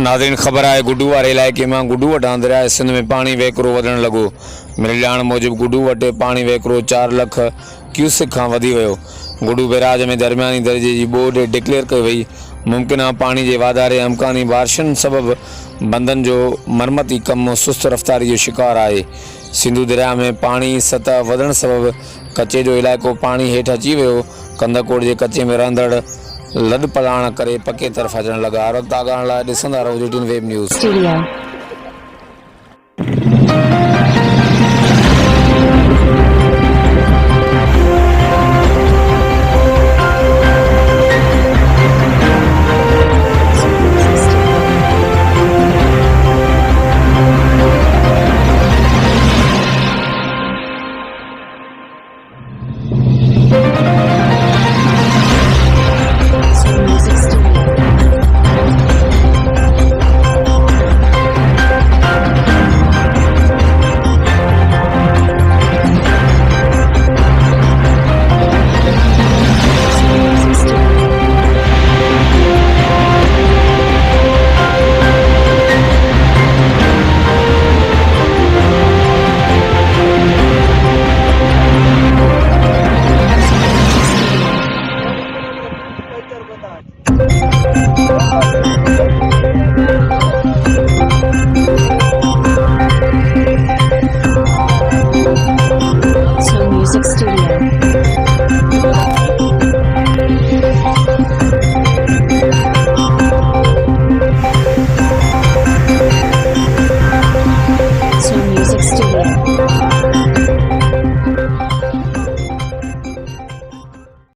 नाज़रीन ख़बर है गुडू वारे इलाइक़े में गुडू वटां दरियाए सिंध में पानी वहकरो वधण लगो। मलयाण मोजब गुडू वटे पानी वहकरो 4 लाख क्यूसेक खां वधी वियो। गुडू बैराज में दरमियानी दर्जे की बोर्ड डिक्लेयर कई वई। मुमकिन पानी के वाधारे अमकानी बारिशुनि सबब बंदन जो मरमती कम सुस्त रफ्तारी जो शिकार है। सिंधु दरिया में पानी सतह वधण सबब कचे जो इलाइक़ो पानी हेठ अची वियो। क़ंधकोट के कचे में रहंदड़ लड पलाण करे पके तरफ अचण लगा। वक्त आगाह लाइ ॾिसंदा रहो DTN वेब न्यूज़। Music